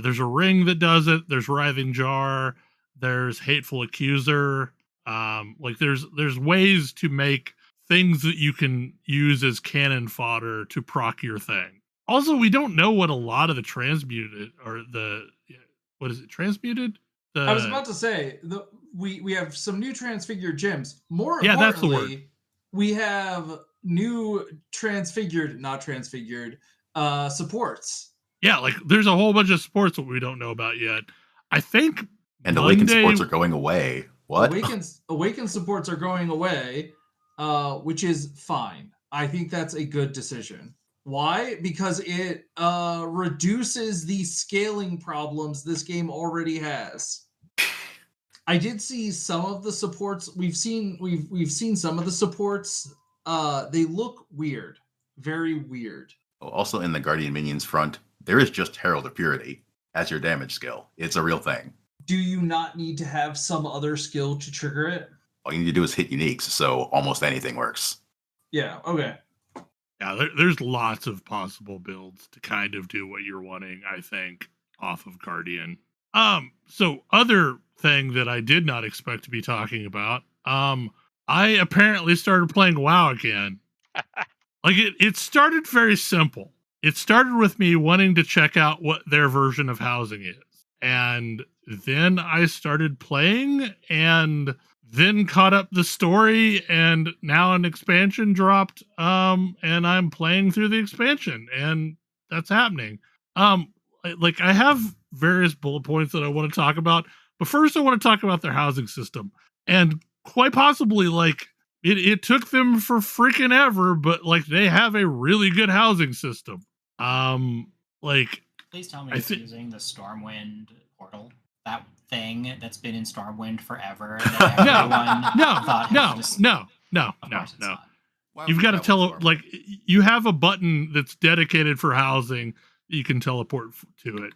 There's a ring that does it. There's Writhing Jar. There's Hateful Accuser. Like there's ways to make things that you can use as cannon fodder to proc your thing. Also, we don't know what a lot of the transmuted or what is it, transmuted? I was about to say we have some new transfigured gems. More yeah, that's the importantly, word. We have new not transfigured supports. Yeah, like there's a whole bunch of supports that we don't know about yet. I think and Awakened supports are going away. What? Awakened supports are going away, which is fine. I think that's a good decision. Why? Because it reduces the scaling problems this game already has. I did see some of the supports. We've seen some of the supports. They look weird, very weird. Also, in the Guardian Minions front, there is just Herald of Purity as your damage skill. It's a real thing. Do you not need to have some other skill to trigger it? All you need to do is hit uniques, so almost anything works. Yeah. Okay. Yeah, there's lots of possible builds to kind of do what you're wanting, I think, off of Guardian. So other thing that I did not expect to be talking about, I apparently started playing WoW again. Like it started very simple. It started with me wanting to check out what their version of housing is. And then I started playing and then caught up the story, and now an expansion dropped, and I'm playing through the expansion, and that's happening. Like I have various bullet points that I want to talk about, but first I want to talk about their housing system. And quite possibly, like, it took them for freaking ever, but like they have a really good housing system. Like, please tell me it's using the Stormwind portal. That thing that's been in Stormwind forever. No. You've got to like, you have a button that's dedicated for housing. You can teleport to it.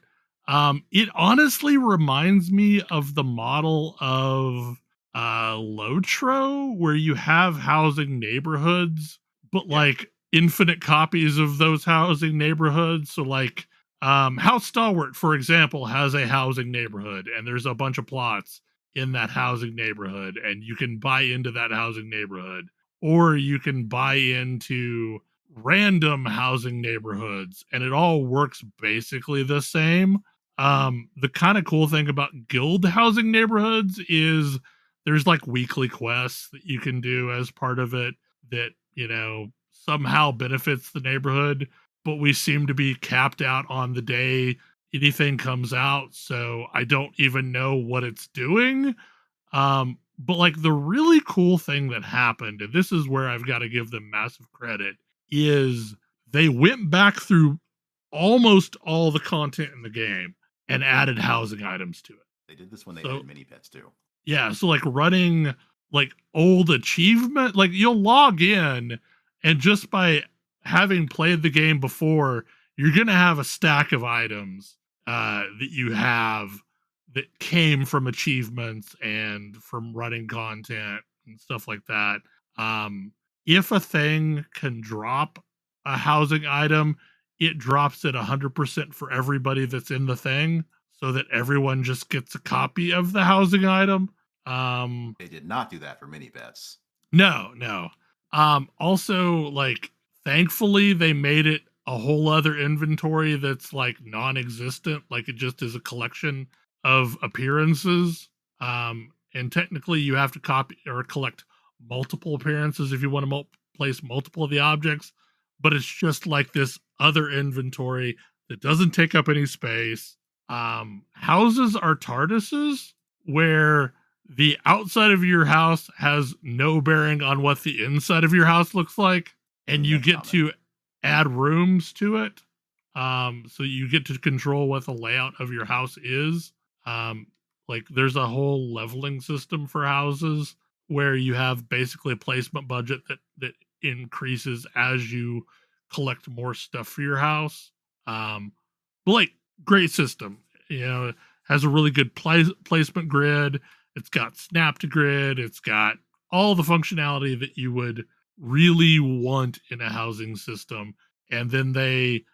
It honestly reminds me of the model of Lotro, where you have housing neighborhoods, but like infinite copies of those housing neighborhoods. So like, House Stalwart, for example, has a housing neighborhood, and there's a bunch of plots in that housing neighborhood, and you can buy into that housing neighborhood, or you can buy into random housing neighborhoods, and it all works basically the same. The kind of cool thing about guild housing neighborhoods is there's like weekly quests that you can do as part of it that, you know, somehow benefits the neighborhood, but we seem to be capped out on the day anything comes out, so I don't even know what it's doing. But like the really cool thing that happened, and this is where I've got to give them massive credit, is they went back through almost all the content in the game and added housing items to it. They did this when they added mini pets too. Yeah, so like running like old achievement, like you'll log in, and just by having played the game before, you're going to have a stack of items that you have that came from achievements and from running content and stuff like that. If a thing can drop a housing item, it drops it 100% for everybody that's in the thing, so that everyone just gets a copy of the housing item. They did not do that for mini pets. No. Also, like, thankfully they made it a whole other inventory that's like non-existent, like it just is a collection of appearances. and technically you have to copy or collect multiple appearances if you want to place multiple of the objects, but it's just like this other inventory that doesn't take up any space. Houses are TARDISes, where the outside of your house has no bearing on what the inside of your house looks like, and you get to add rooms to it. So you get to control what the layout of your house is. Like there's a whole leveling system for houses where you have basically a placement budget that increases as you collect more stuff for your house. But like great system, has a really good placement grid. It's got snap to grid. It's got all the functionality that you would really want in a housing system. And then they,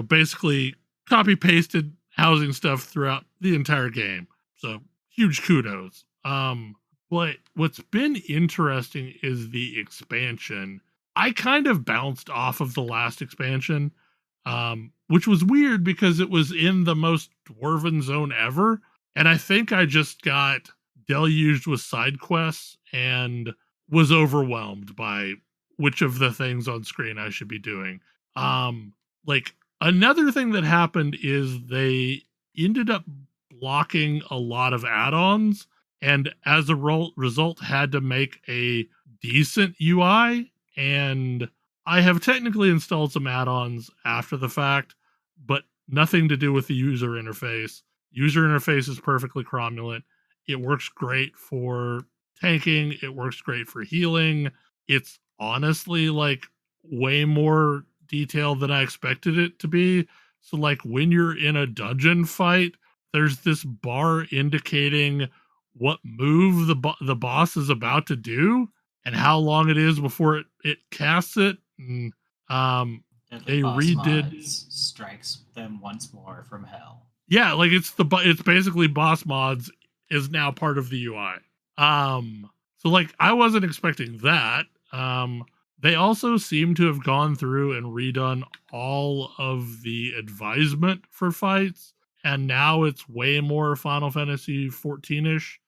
basically copy pasted housing stuff throughout the entire game. So huge kudos. But what's been interesting is the expansion. I kind of bounced off of the last expansion, which was weird because it was in the most dwarven zone ever. And I think I just got deluged with side quests and was overwhelmed by which of the things on screen I should be doing. Like another thing that happened is they ended up blocking a lot of add-ons, and as a result had to make a decent UI. And I have technically installed some add-ons after the fact, but nothing to do with the user interface. User interface is perfectly cromulent. It works great for tanking. It works great for healing. It's honestly like way more detailed than I expected it to be. So like when you're in a dungeon fight, there's this bar indicating what move the boss is about to do and how long it is before it casts it. And they redid strikes them once more from hell. Yeah, like it's basically boss mods is now part of the UI. So like I wasn't expecting that. They also seem to have gone through and redone all of the advisement for fights, and now it's way more Final Fantasy 14-ish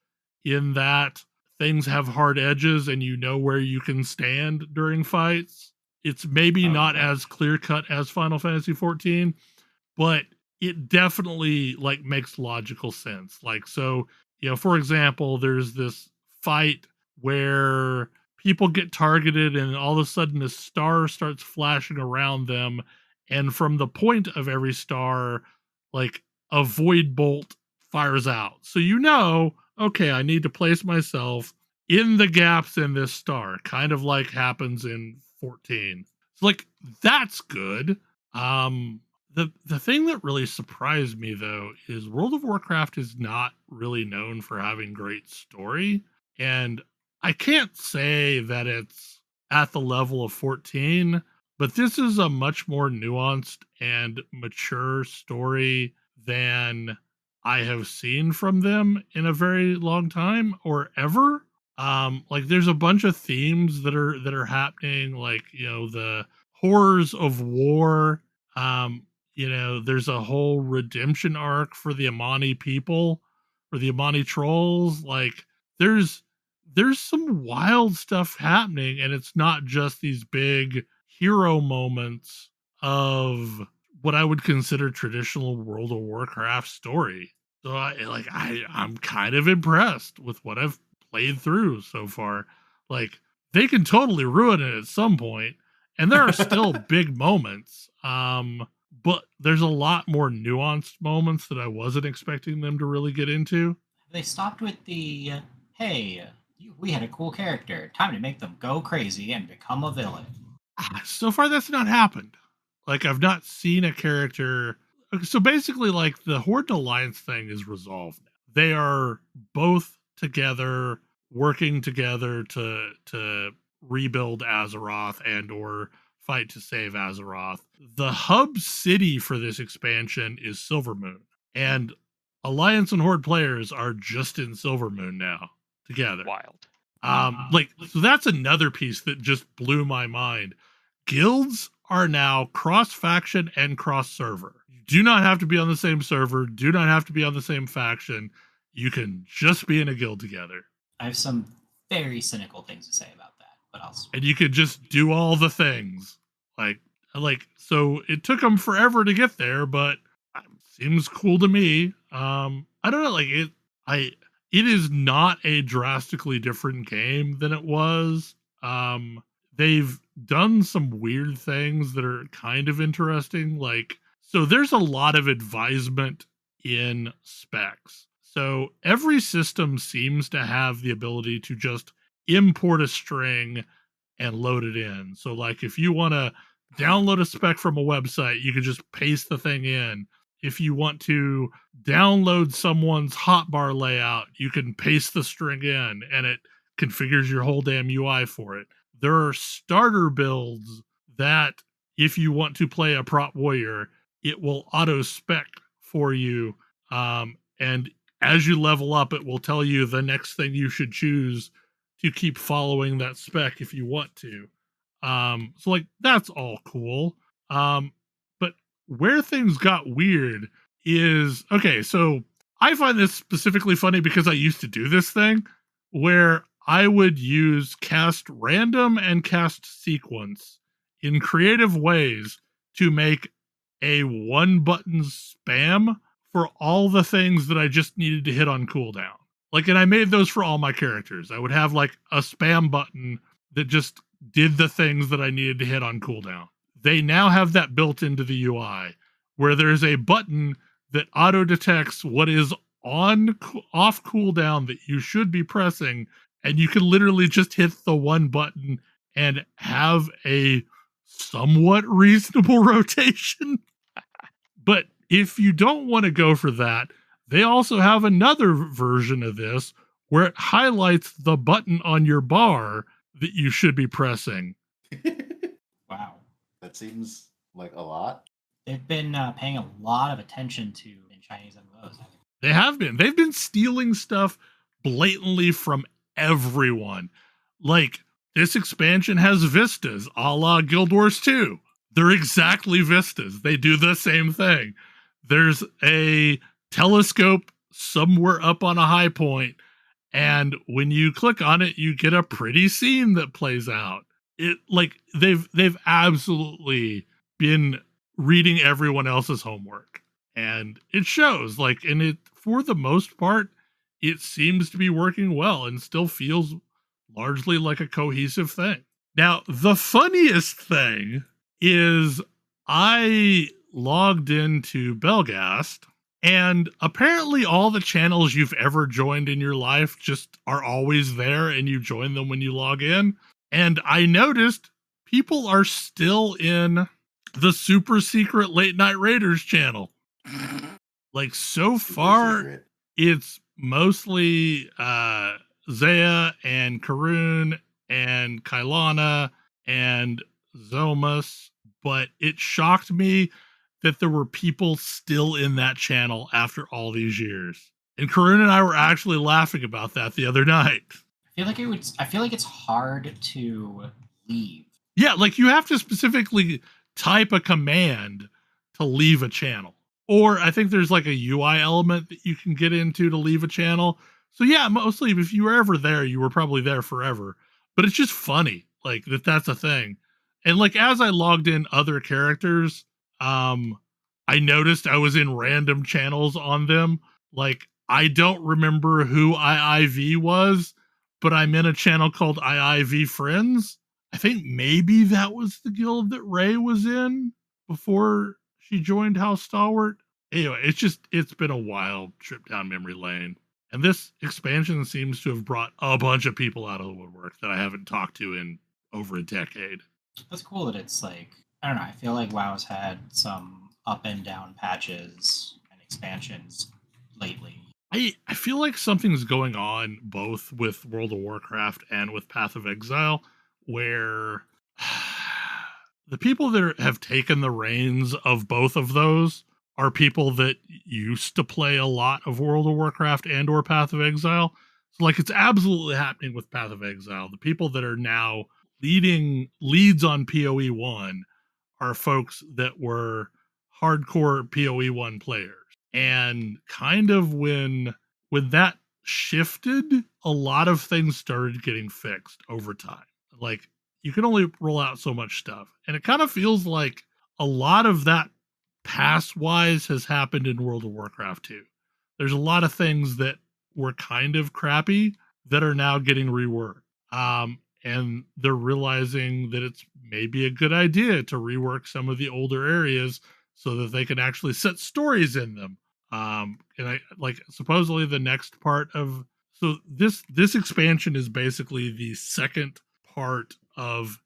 in that things have hard edges and you know where you can stand during fights. It's maybe not as clear cut as Final Fantasy 14, but it definitely like makes logical sense. Like, so, for example, there's this fight where people get targeted and all of a sudden a star starts flashing around them. And from the point of every star, like a void bolt fires out. So, okay, I need to place myself in the gaps in this star, kind of like happens in 14. So like, that's good. The thing that really surprised me, though, is World of Warcraft is not really known for having great story. And I can't say that it's at the level of 14, but this is a much more nuanced and mature story than I have seen from them in a very long time or ever. Like there's a bunch of themes that are happening, like, the horrors of war. There's a whole redemption arc for the Amani people or the Amani trolls. Like there's some wild stuff happening, and it's not just these big hero moments of what I would consider traditional World of Warcraft story. So I'm kind of impressed with what I've played through so far. Like they can totally ruin it at some point, and there are still big moments. But there's a lot more nuanced moments that I wasn't expecting them to really get into. They stopped with the, hey, we had a cool character. Time to make them go crazy and become a villain. So far, that's not happened. Like, I've not seen a character. So basically, like, the Horde Alliance thing is resolved now. They are both together, working together to rebuild Azeroth and or fight to save Azeroth. The hub city for this expansion is Silvermoon, and Alliance and Horde players are just in Silvermoon now together. Wild. So that's another piece that just blew my mind. Guilds are now cross-faction and cross-server. You do not have to be on the same server, do not have to be on the same faction. You can just be in a guild together. I have some very cynical things to say about that, but And you could just do all the things. So it took them forever to get there, but seems cool to me. I don't know, it is not a drastically different game than it was. They've done some weird things that are kind of interesting. So there's a lot of advisement in specs. So every system seems to have the ability to just import a string and load it in. So like if you want to download a spec from a website, you can just paste the thing in. If you want to download someone's hotbar layout, you can paste the string in and it configures your whole damn UI for it. There are starter builds that if you want to play a prop warrior, it will auto spec for you. And as you level up, it will tell you the next thing you should choose to keep following that spec if you want to. So like that's all cool. But where things got weird is okay, so I find this specifically funny because I used to do this thing where I would use cast random and cast sequence in creative ways to make a one button spam for all the things that I just needed to hit on cooldown. And I made those for all my characters. I would have like a spam button that just did the things that I needed to hit on cooldown. They now have that built into the UI where there's a button that auto detects what is off cooldown that you should be pressing, and you can literally just hit the one button and have a somewhat reasonable rotation. But if you don't want to go for that, they also have another version of this where it highlights the button on your bar that you should be pressing. Wow. That seems like a lot. They've been paying a lot of attention to in Chinese MMOs. They have been. They've been stealing stuff blatantly from everyone. Like, this expansion has vistas, a la Guild Wars 2. They're exactly vistas. They do the same thing. There's a telescope somewhere up on a high point, and when you click on it, you get a pretty scene that plays out. They've absolutely been reading everyone else's homework, and it shows. And it, for the most part, it seems to be working well and still feels largely like a cohesive thing. Now, the funniest thing is I logged into Belghast, and apparently all the channels you've ever joined in your life just are always there, and you join them when you log in. And I noticed people are still in the super secret Late Night Raiders channel. So far, it's mostly Zaya and Karun and Kailana and Zomas, but it shocked me that there were people still in that channel after all these years. And Karun and I were actually laughing about that the other night. I feel like it's hard to leave. Yeah, you have to specifically type a command to leave a channel. Or I think there's a UI element that you can get into to leave a channel. So yeah, mostly if you were ever there, you were probably there forever. But it's just funny, that's a thing. And as I logged in other characters, I noticed I was in random channels on them. I don't remember who IIV was, but I'm in a channel called IIV Friends. I think maybe that was the guild that Ray was in before she joined House Stalwart. Anyway, it's been a wild trip down memory lane. And this expansion seems to have brought a bunch of people out of the woodwork that I haven't talked to in over a decade. That's cool that it's I don't know, I feel like WoW's had some up and down patches and expansions lately. I feel like something's going on both with World of Warcraft and with Path of Exile, where the people that have taken the reins of both of those are people that used to play a lot of World of Warcraft and or Path of Exile. So it's absolutely happening with Path of Exile. The people that are now leads on PoE 1 are folks that were hardcore PoE 1 players. And kind of when that shifted, a lot of things started getting fixed over time. Like, you can only roll out so much stuff. And it kind of feels like a lot of that pass-wise has happened in World of Warcraft too. There's a lot of things that were kind of crappy that are now getting reworked. And they're realizing that it's maybe a good idea to rework some of the older areas so that they can actually set stories in them. And I like supposedly the next part of this expansion is basically the second part of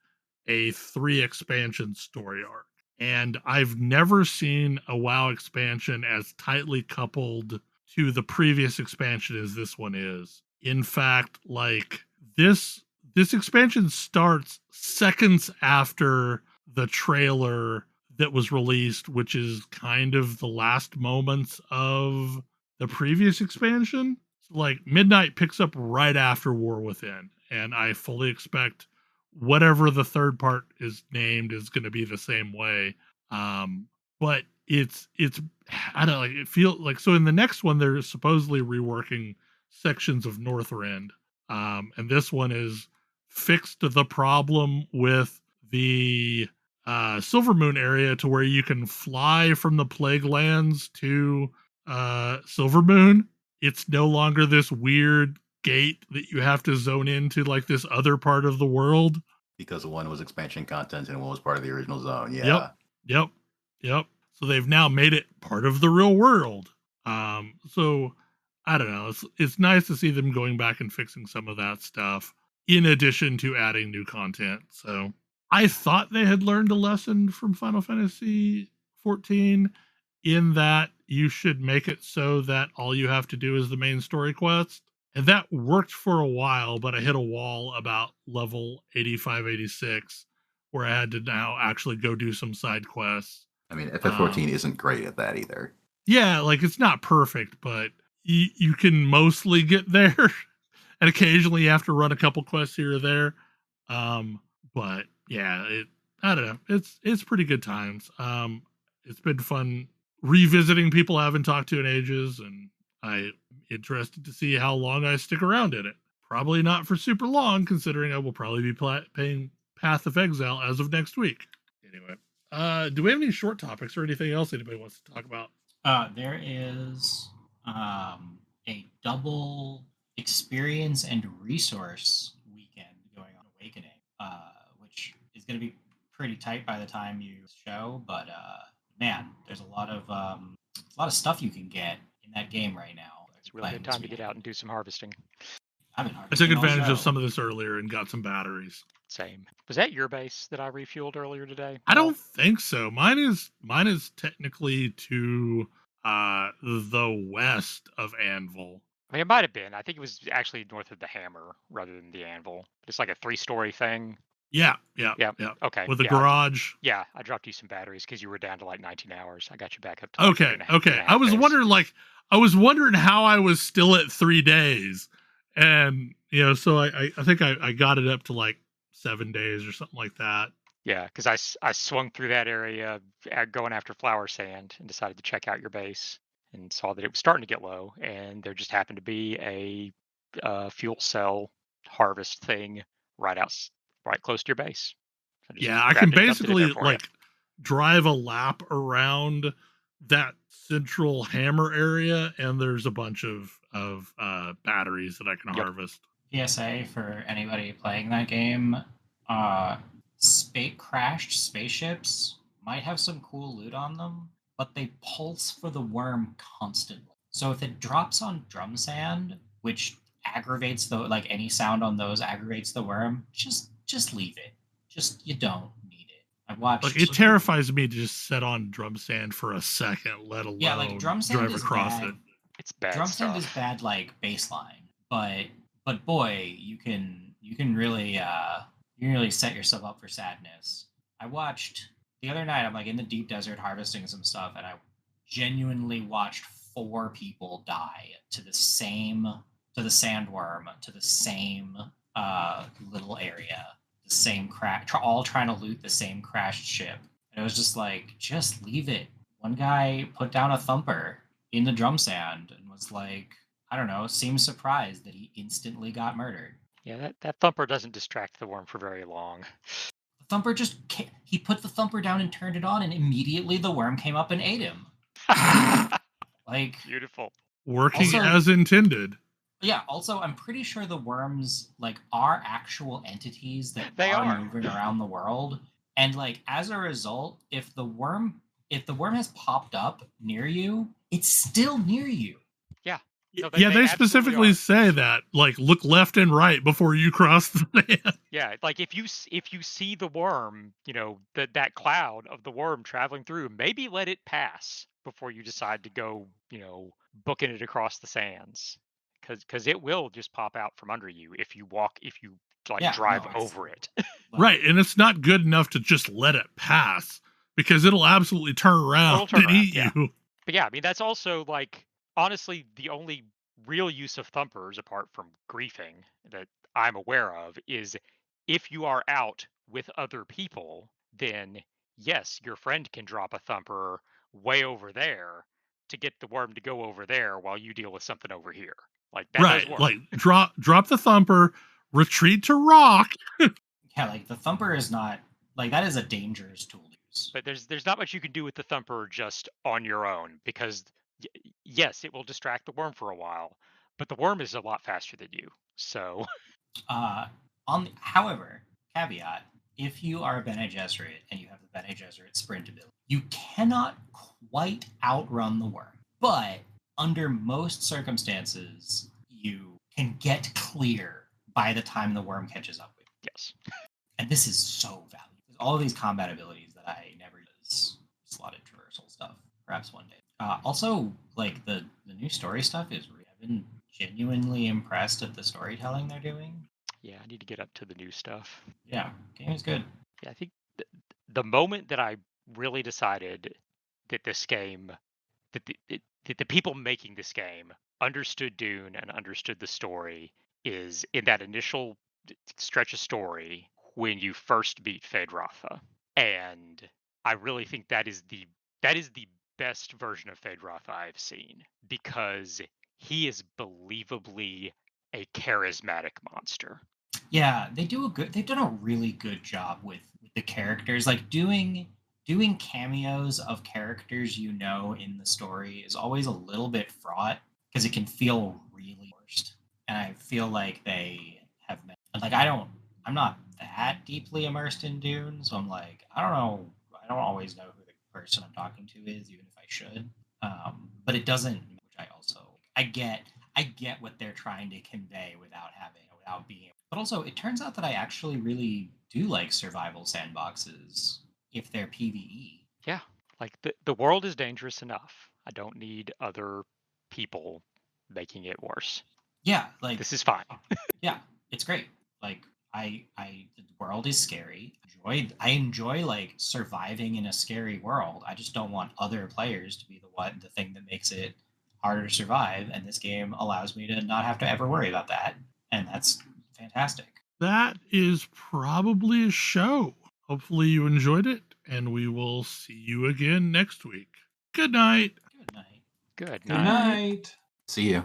a 3 expansion story arc. And I've never seen a WoW expansion as tightly coupled to the previous expansion as this one is. In fact, like this expansion starts seconds after the trailer that was released, which is kind of the last moments of the previous expansion. So like Midnight picks up right after War Within, and I fully expect whatever the third part is named is going to be the same way. But it's I don't know, like it feels like, so in the next one they're supposedly reworking sections of Northrend, and this one is fixed the problem with the Silvermoon area to where you can fly from the Plague Lands to Silvermoon. It's no longer this weird gate that you have to zone into like this other part of the world. Because one was expansion content and one was part of the original zone. Yeah. Yep. So they've now made it part of the real world. So I don't know. It's nice to see them going back and fixing some of that stuff in addition to adding new content. So I thought they had learned a lesson from Final Fantasy 14 in that you should make it so that all you have to do is the main story quest. And that worked for a while, but I hit a wall about level 85, 86, where I had to now actually go do some side quests. I mean, FF14 isn't great at that either. Yeah, like it's not perfect, but you can mostly get there. And occasionally you have to run a couple quests here or there. But yeah, I don't know. It's pretty good times. It's been fun revisiting people I haven't talked to in ages, and I'm interested to see how long I stick around in it. Probably not for super long, considering I will probably be playing Path of Exile as of next week. Anyway, do we have any short topics or anything else anybody wants to talk about? There is a double experience and resource weekend going on Awakening, which is going to be pretty tight by the time you show. But man, there's a lot of stuff you can get in that game right now. It's a really good time to get out and do some harvesting. I've been I harvesting took all advantage show. of some of this earlier and got some batteries. Same. Was that your base that I refueled earlier today? I don't think so. Mine is technically to the west of Anvil. I mean, it might have been. I think it was actually north of the Hammer rather than the Anvil. It's like a 3-story thing. Yeah. Okay. With a garage. I dropped you some batteries because you were down to like 19 hours. I got you back up to like Okay. I was wondering how I was still at 3 days. And so I think I got it up to like 7 days or something like that. Yeah, because I swung through that area going after flower sand and decided to check out your base and saw that it was starting to get low, and there just happened to be a fuel cell harvest thing right close to your base. So I can basically like drive a lap around that central hammer area, and there's a bunch of batteries that I can harvest. PSA for anybody playing that game: crashed spaceships might have some cool loot on them, but they pulse for the worm constantly. So if it drops on drum sand, which aggravates any sound on those aggravates the worm, just leave it. You don't need it. I watched. Like it terrifies me to just set on drum sand for a second, let alone drum sand drive is across bad. it. It's bad. Drum stuff. sand is bad, like baseline, but boy, you can really set yourself up for sadness. I watched the other night. I'm like in the deep desert harvesting some stuff, and I genuinely watched 4 people die to the sandworm, to the same little area, the same crash, all trying to loot the same crashed ship. And it was just like, just leave it. One guy put down a thumper in the drum sand and was like, I don't know, seems surprised that he instantly got murdered. Yeah, that thumper doesn't distract the worm for very long. The thumper he put the thumper down and turned it on, and immediately the worm came up and ate him. Like, Beautiful. Working Also- as intended. yeah, also I'm pretty sure the worms like are actual entities that They are are. moving around the world. And like as a result, if the worm has popped up near you, it's still near you. No, Yeah, they absolutely specifically are. say that, like, look left and right before you cross the land. Yeah, like if you see the worm, that cloud of the worm traveling through, maybe let it pass before you decide to go, booking it across the sands, because it will just pop out from under you if you Yeah, drive no, it's- over it. Like, Right, and it's not good enough to just let it pass, because it'll absolutely turn around turn and around, eat yeah. you. But yeah, I mean that's also like honestly the only real use of thumpers apart from griefing that I'm aware of is if you are out with other people, then yes, your friend can drop a thumper way over there to get the worm to go over there while you deal with something over here. Like that does Right, work. like drop the thumper, retreat to rock. yeah, like the thumper is not like that is a dangerous tool to use. But there's not much you can do with the thumper just on your own because yes, it will distract the worm for a while, but the worm is a lot faster than you. So However, caveat: if you are a Bene Gesserit and you have the Bene Gesserit sprint ability, you cannot quite outrun the worm. But under most circumstances, you can get clear by the time the worm catches up with you. yes. And this is so valuable. All of these combat abilities that I never use slotted traversal stuff. Perhaps one day. Also, like the new story stuff is. I've been genuinely impressed at the storytelling they're doing. Yeah, I need to get up to the new stuff. Yeah, game is good. Yeah, I think the moment that I really decided that this game, that the people making this game understood Dune and understood the story is in that initial stretch of story when you first beat Phaedratha. And I really think that is the best version of Phaedratha I've seen because he is believably a charismatic monster. Yeah, they've done a really good job with the characters. Like doing cameos of characters you know in the story is always a little bit fraught because it can feel really forced. And I feel like they have like I'm not that deeply immersed in Dune, so I'm like, I don't always know who the person I'm talking to is, even if I should. But it doesn't, which I get what they're trying to convey without being. But also, it turns out that I actually really do like survival sandboxes if they're PvE. Yeah, like the world is dangerous enough. I don't need other people making it worse. Yeah, like This is fine. yeah, it's great. Like the world is scary. I enjoy like surviving in a scary world. I just don't want other players to be the thing that makes it harder to survive. And this game allows me to not have to ever worry about that. And that's fantastic. That is probably a show. Hopefully you enjoyed it, and we will see you again next week. Good night. Good night. Good Good night. night. See you.